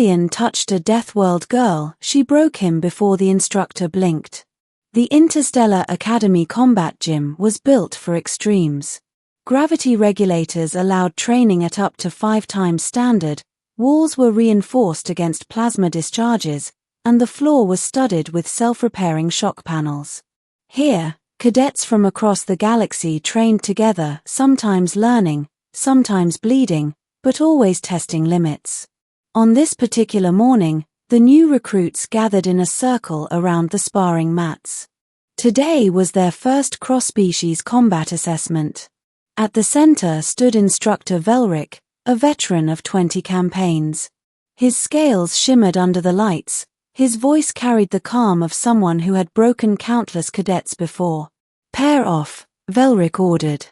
alien touched a deathworld girl, she broke him before the instructor blinked. The Interstellar Academy combat gym was built for extremes. Gravity regulators allowed training at up to 5 times standard, walls were reinforced against plasma discharges, and the floor was studded with self-repairing shock panels. Here, cadets from across the galaxy trained together, sometimes learning, sometimes bleeding, but always testing limits. On this particular morning, the new recruits gathered in a circle around the sparring mats. Today was their first cross-species combat assessment. At the center stood Instructor Velric, a veteran of 20 campaigns. His scales shimmered under the lights, his voice carried the calm of someone who had broken countless cadets before. "Pair off," Velric ordered.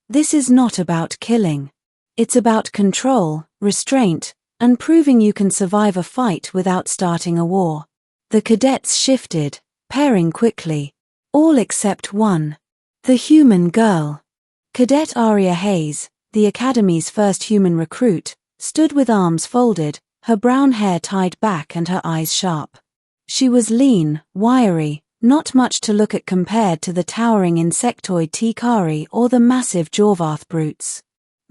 "This is not about killing. It's about control, restraint, and proving you can survive a fight without starting a war." The cadets shifted, pairing quickly. All except one. The human girl. Cadet Aria Hayes, the Academy's first human recruit, stood with arms folded, her brown hair tied back and her eyes sharp. She was lean, wiry, not much to look at compared to the towering insectoid Tikari or the massive Jorvath brutes.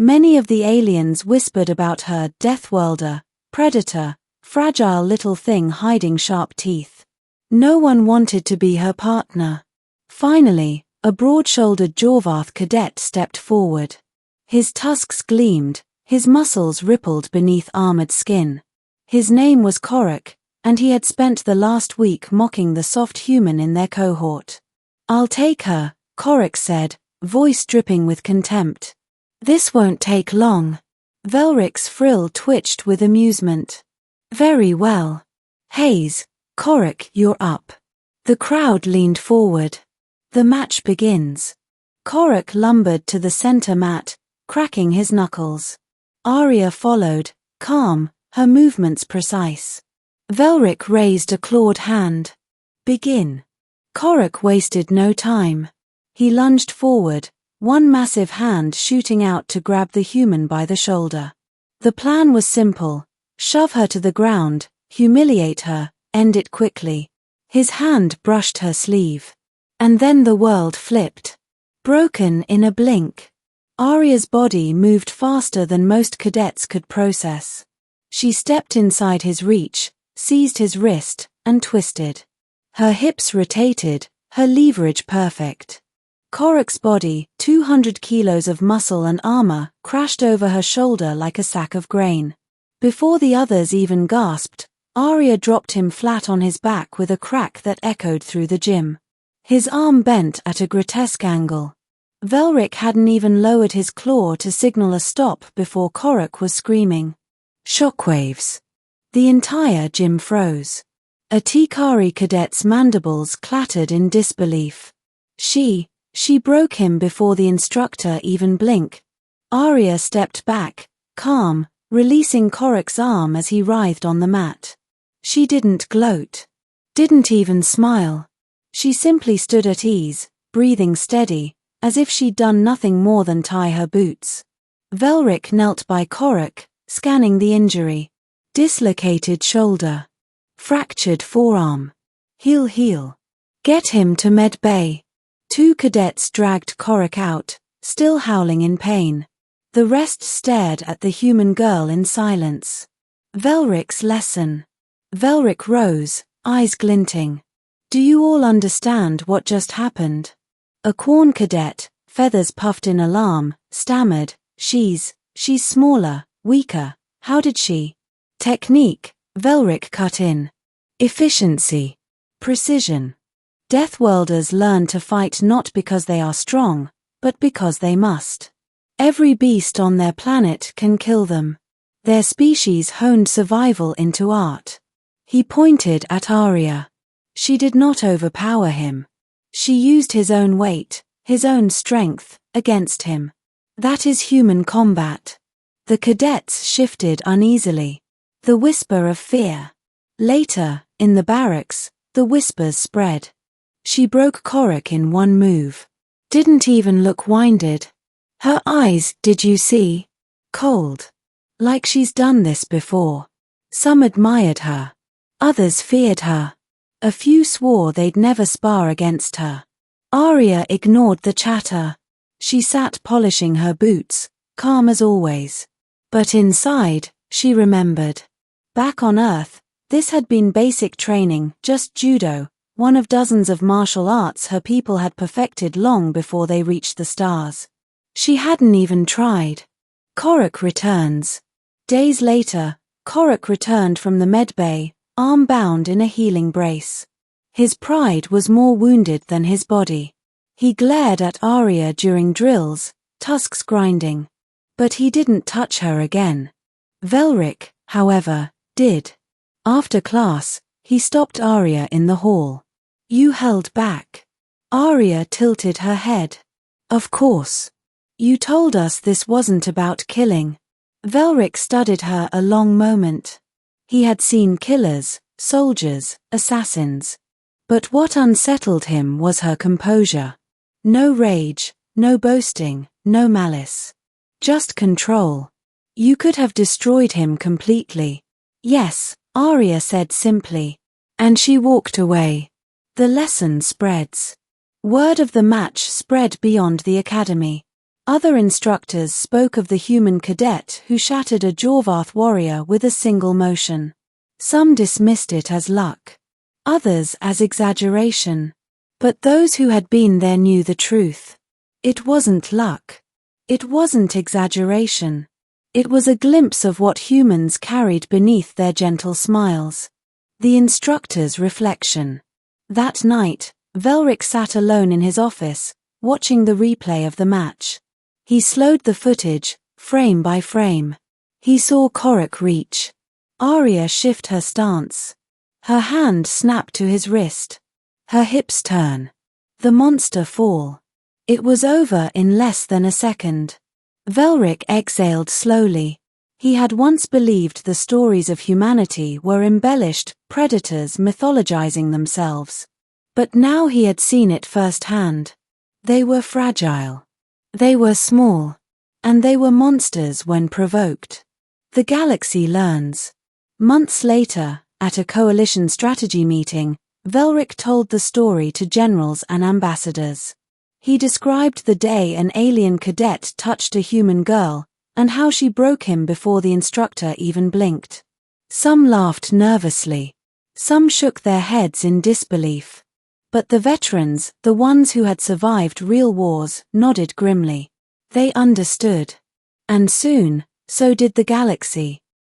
Many of the aliens whispered about her deathworlder, predator, fragile little thing hiding sharp teeth. No one wanted to be her partner. Finally, a broad-shouldered Jorvath cadet stepped forward. His tusks gleamed, his muscles rippled beneath armored skin. His name was Korak, and he had spent the last week mocking the soft human in their cohort. "I'll take her," Korak said, voice dripping with contempt. "This won't take long." Velric's frill twitched with amusement. "Very well. Hayes, Korak, you're up." The crowd leaned forward. "The match begins." Korak lumbered to the center mat, cracking his knuckles. Aria followed, calm, her movements precise. Velric raised a clawed hand. "Begin." Korak wasted no time. He lunged forward, one massive hand shooting out to grab the human by the shoulder. The plan was simple: shove her to the ground, humiliate her, end it quickly. His hand brushed her sleeve. And then the world flipped. Broken in a blink. Aria's body moved faster than most cadets could process. She stepped inside his reach, seized his wrist, and twisted. Her hips rotated, her leverage perfect. Korak's body, 200 kilos of muscle and armor, crashed over her shoulder like a sack of grain. Before the others even gasped, Aria dropped him flat on his back with a crack that echoed through the gym. His arm bent at a grotesque angle. Velric hadn't even lowered his claw to signal a stop before Korak was screaming. Shockwaves. The entire gym froze. A Tikari cadet's mandibles clattered in disbelief. She broke him before the instructor even blinked. Aria stepped back, calm, releasing Korak's arm as he writhed on the mat. She didn't gloat. Didn't even smile. She simply stood at ease, breathing steady, as if she'd done nothing more than tie her boots. Velric knelt by Korak, scanning the injury. Dislocated shoulder. Fractured forearm. Heel. Get him to med bay. 2 cadets dragged Korak out, still howling in pain. The rest stared at the human girl in silence. Velric's lesson. Velric rose, eyes glinting. "Do you all understand what just happened?" A Quorn cadet, feathers puffed in alarm, stammered, She's smaller, weaker, how did she?" "Technique," Velric cut in. "Efficiency. Precision. Deathworlders learn to fight not because they are strong, but because they must. Every beast on their planet can kill them. Their species honed survival into art." He pointed at Aria. She did not overpower him. She used his own weight, his own strength, against him. That is human combat. The cadets shifted uneasily. The whisper of fear. Later, in the barracks, the whispers spread. She broke Korak in one move. Didn't even look winded. Her eyes, did you see? Cold. Like she's done this before. Some admired her. Others feared her. A few swore they'd never spar against her. Arya ignored the chatter. She sat polishing her boots, calm as always. But inside, she remembered. Back on Earth, this had been basic training, just judo, one of dozens of martial arts her people had perfected long before they reached the stars. She hadn't even tried. Korok returns. Days later, Korok returned from the medbay, arm bound in a healing brace. His pride was more wounded than his body. He glared at Arya during drills, tusks grinding. But he didn't touch her again. Velric, however, did. After class, he stopped Arya in the hall. "You held back." Arya tilted her head. "Of course. You told us this wasn't about killing." Velric studied her a long moment. He had seen killers, soldiers, assassins. But what unsettled him was her composure. No rage, no boasting, no malice. Just control. "You could have destroyed him completely." "Yes," Arya said simply. And she walked away. The lesson spreads. Word of the match spread beyond the academy. Other instructors spoke of the human cadet who shattered a Jorvath warrior with a single motion. Some dismissed it as luck. Others as exaggeration. But those who had been there knew the truth. It wasn't luck. It wasn't exaggeration. It was a glimpse of what humans carried beneath their gentle smiles. The instructor's reflection. That night, Velric sat alone in his office, watching the replay of the match. He slowed the footage, frame by frame. He saw Korok reach. Arya shift her stance. Her hand snap to his wrist. Her hips turn. The monster fall. It was over in less than a second. Velric exhaled slowly. He had once believed the stories of humanity were embellished predators mythologizing themselves. But now he had seen it firsthand. They were fragile. They were small. And they were monsters when provoked. The galaxy learns. Months later, at a coalition strategy meeting, Velric told the story to generals and ambassadors. He described the day an alien cadet touched a human girl, and how she broke him before the instructor even blinked. Some laughed nervously. Some shook their heads in disbelief. But the veterans, the ones who had survived real wars, nodded grimly. They understood. And soon, so did the galaxy.